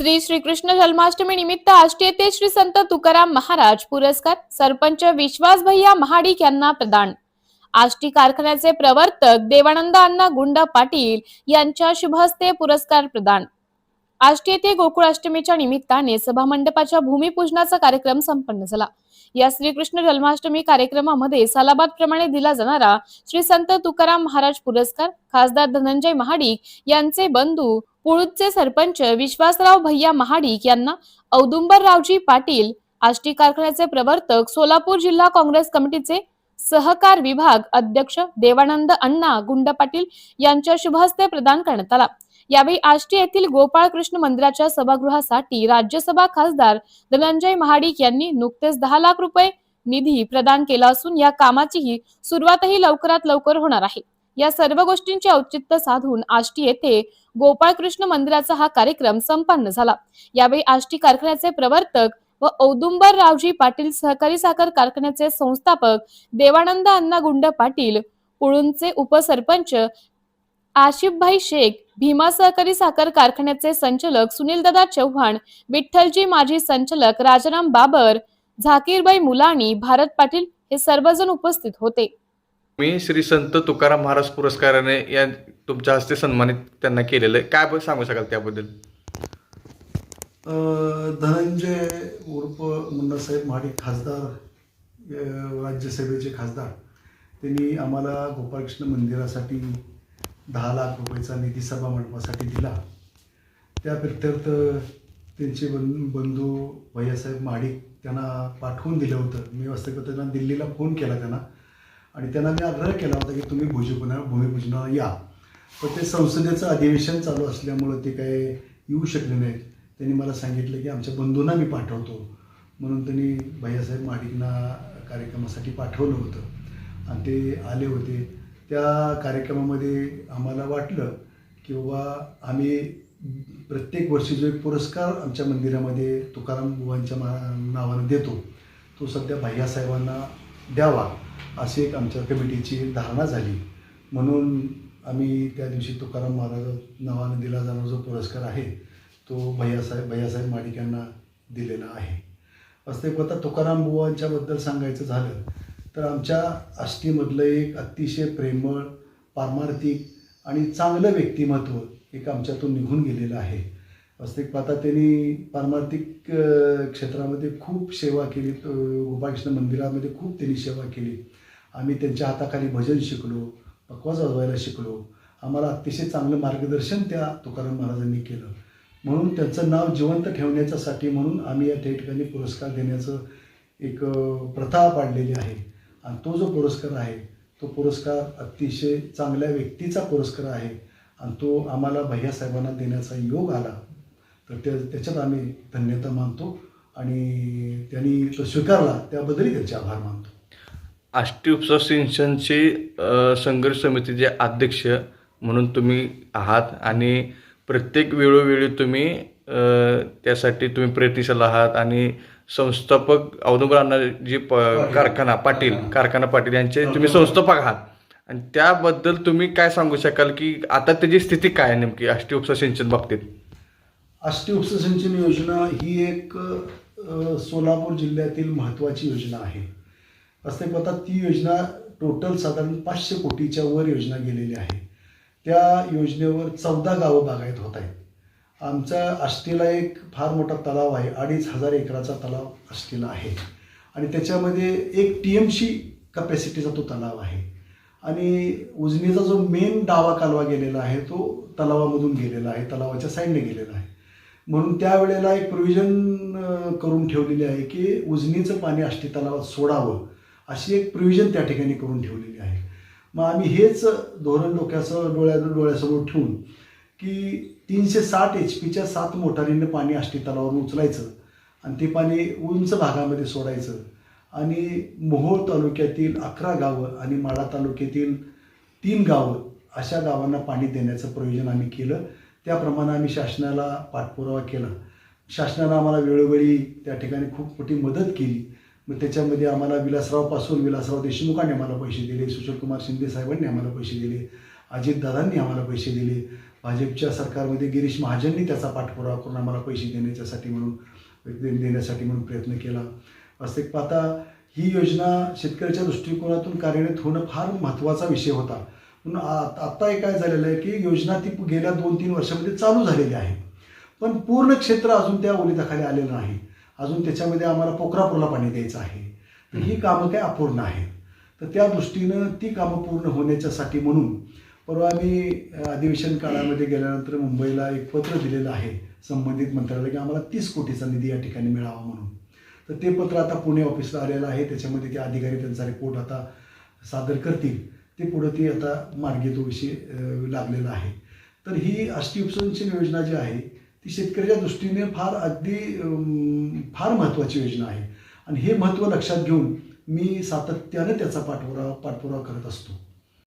श्री श्रीकृष्ण जन्माष्टमी निमित्त आष्टी येथे श्री संत तुकाराम महाराज पुरस्कार सरपंच विश्वास भैया महाडिक यांना प्रदान। आष्टी कारखान्याचे प्रवर्तक देवानंद अण्णा गुंड पाटील यांच्या शुभ हस्ते पुरस्कार प्रदान। आष्टी येथे गोकुळाष्टमीच्या निमित्ताने सभामंडपाच्या भूमिपूजनाचा कार्यक्रम संपन्न झाला। या श्रीकृष्ण जन्माष्टमी कार्यक्रमामध्ये सालाबाद प्रमाणे दिला जाणारा श्री संत तुकाराम महाराज पुरस्कार खासदार धनंजय महाडिक यांचे बंधू पुळूजचे सरपंच विश्वासराव भैया महाडिक यांना, औदुंबररावजी पाटील आष्टी कारखान्याचे प्रवर्तक सोलापूर जिल्हा काँग्रेस कमिटीचे सहकार विभाग अध्यक्ष देवानंद अण्णा गुंड पाटील यांच्या शुभ हस्ते प्रदान करण्यात आला। यावेळी आष्टी येथील गोपाळकृष्ण मंदिराच्या सभागृहासाठी राज्यसभा खासदार धनंजय महाडिक यांनी नुकतेच 10 लाख रुपये निधी प्रदान केला असून या कामाचीही सुरुवातही लवकरात लवकर होणार आहे। या सर्व गोष्टींचे औचित्य साधून आष्टी येथे गोपाळकृष्ण मंदिराचा हा कार्यक्रम संपन्न झाला। यावेळी आष्टी कारखान्याचे प्रवर्तक व औदुंबररावजी पाटील सहकारी साखर कारखान्याचे संस्थापक देवानंद अण्णा गुंड पाटील, पुळूणचे उपसरपंच आशिफभाई शेख, भीमा सहकारी साखर कारखान्याचे संचालक सुनीलदादा चव्हाण, विठ्ठलजी माजी संचालक राजाराम बाबर, झाकीरबाई मुलाणी, भारत पाटील हे सर्वजण उपस्थित होते। मी श्री संत तुकाराम महाराज पुरस्काराने या तुमच्या हस्ते सन्मानित त्यांना केलेलं आहे, काय सांगू शकाल त्याबद्दल? धनंजय उर्फ मुन्नासाहेब महाडिक खासदार, राज्यसभेचे खासदार, त्यांनी आम्हाला गोपाळकृष्ण मंदिरासाठी 10 लाख रुपयाचा निधी सभा मंडपासाठी दिला। त्या प्रित्यर्थ त्यांचे बंधू भैयासाहेब महाडिक त्यांना पाठवून दिलं होतं। मी वास्तविक त्यांना दिल्लीला फोन केला त्यांना, आणि त्यांना मी आग्रह केला होता की तुम्ही भूमिपूजनाला या, पण ते संसदेचं अधिवेशन चालू असल्यामुळं ते काय येऊ शकले नाहीत। त्यांनी मला सांगितलं की आमच्या बंधूंना मी पाठवतो, म्हणून त्यांनी भैयासाहेब महाडिकना कार्यक्रमासाठी पाठवलं होतं आणि ते आले होते। त्या कार्यक्रमामध्ये आम्हाला वाटलं की बाबा आम्ही प्रत्येक वर्षी जो एक पुरस्कार आमच्या मंदिरामध्ये तुकाराम बुवांच्या नावानं देतो, तो सध्या भैयासाहेबांना द्यावा अशी एक आमच्या कमिटीची धारणा झाली। म्हणून आम्ही त्या दिवशी तुकाराम महाराज नावानं दिला जाणारा जो पुरस्कार आहे तो भैयासाहेब महाडिक यांना दिलेला आहे। वास्तविक तुकाराम बुवांच्याबद्दल सांगायचं झालं तर आमच्या आष्टीमधलं एक अतिशय प्रेमळ, पारमार्थिक आणि चांगलं व्यक्तिमत्व एक आमच्यातून निघून गेलेलं आहे। वास्तविक त्यांनी पारमार्थिक क्षेत्रामध्ये खूप सेवा केली, गोपाळकृष्ण मंदिरामध्ये खूप त्यांनी सेवा केली। आम्ही त्यांच्या हाताखाली भजन शिकलो, पखवाज वाजवायला शिकलो। आम्हाला अतिशय चांगलं मार्गदर्शन त्या तुकाराम महाराजांनी केलं, म्हणून त्यांचं नाव जिवंत ठेवण्याच्यासाठी म्हणून आम्ही या ठिकाणी पुरस्कार देण्याचं एक प्रथा पाडलेली आहे। आणि तो जो पुरस्कार आहे तो पुरस्कार अतिशय चांगल्या व्यक्तीचा पुरस्कार आहे आणि तो आम्हाला भैयासाहेबांना देण्याचा योग आला, तर त्याच्यात आम्ही धन्यता मानतो आणि त्यांनी तो स्वीकारला त्याबद्दलही त्यांचे आभार मानतो। आष्टी उपसा सिंचनचे संघर्ष समितीचे अध्यक्ष म्हणून तुम्ही आहात आणि प्रत्येक वेळोवेळी तुम्ही त्यासाठी तुम्ही प्रयत्नशील आहात आणि संस्थापक औदुंबर अण्णाजी कारखाना पाटील यांचे तुम्ही संस्थापक आहात, आणि त्याबद्दल तुम्ही काय सांगू शकाल की आता त्याची स्थिती काय आहे नेमकी आष्टी उपसा सिंचन बाबतीत? आष्टी उपसा सिंचन योजना ही एक सोलापूर जिल्ह्यातील महत्त्वाची योजना आहे। वास्तविक ती योजना टोटल साधारण 500 कोटीच्या वर योजना गेलेली आहे। त्या योजनेवर 14 गावं बागायत होत आहेत। आमच्या आष्टीला एक फार मोठा तलाव आहे, 2500 एकराचा तलाव आष्टीला आहे आणि त्याच्यामध्ये 1 TMC कपॅसिटीचा तो तलाव आहे आणि उजनीचा जो मेन डावा कालवा गेलेला आहे तो तलावामधून गेलेला आहे, तलावाच्या साईडने गेलेला आहे। म्हणून त्यावेळेला एक प्रोव्हिजन करून ठेवलेली आहे की उजनीचं पाणी आष्टी तलावात सोडावं, अशी एक प्रोव्हिजन त्या ठिकाणी करून ठेवलेली आहे। मग आम्ही हेच धोरण डोळ्यासमोर ठेवून की 360 HPच्या 7 मोटारींनी पाणी आष्टी तलावावरून उचलायचं आणि ते पाणी उंच भागामध्ये सोडायचं आणि मोहोळ तालुक्यातील 11 गावं आणि माढा तालुक्यातील 3 गावं अशा गावांना पाणी देण्याचं प्रयोजन आम्ही केलं। त्याप्रमाणे आम्ही शासनाला पाठपुरावा केला। शासनानं आम्हाला वेळोवेळी त्या ठिकाणी खूप मोठी मदत केली। मग त्याच्यामध्ये आम्हाला विलासराव देशमुखांनी आम्हाला पैसे दिले, सुशीलकुमार शिंदे साहेबांनी आम्हाला पैसे दिले, अजितदादांनी आम्हाला पैसे दिले। भाजपच्या सरकारमध्ये गिरीश महाजननी त्याचा पाठपुरावा करून आम्हाला पैसे देण्यासाठी म्हणून प्रयत्न केला. वास्तविक पाहता ही योजना शेतकऱ्याच्या दृष्टिकोनातून कार्यरत होणं फार महत्त्वाचा विषय होता. म्हणून आत्ता हे काय झालेलं आहे की योजना ती गेल्या 2-3 वर्षामध्ये चालू झालेली आहे, पण पूर्ण क्षेत्र अजून त्या ओलिताखाली आलेलं नाही. अजून त्याच्यामध्ये आम्हाला पोखरापूरला पाणी द्यायचं आहे. तर ही कामं काय अपूर्ण आहेत. तर त्या दृष्टीनं ती कामं पूर्ण होण्याच्यासाठी म्हणून परवा आम्ही अधिवेशन काळामध्ये गेल्यानंतर मुंबईला एक पत्र दिलेलं आहे संबंधित मंत्र्याला की आम्हाला 30 कोटीचा निधी या ठिकाणी मिळावा म्हणून. तर ते पत्र आता पुणे ऑफिसला आलेलं आहे. त्याच्यामध्ये ते अधिकारी त्यांचा रिपोर्ट आता सादर करतील. ते पुढं ती आता मार्गी तो विषय लागलेला आहे. तर ही आष्टी उपसिंचन योजना जी आहे ती शेतकऱ्याच्या दृष्टीने फार महत्त्वाची योजना आहे आणि हे महत्त्व लक्षात घेऊन मी सातत्याने त्याचा पाठपुरावा करत असतो.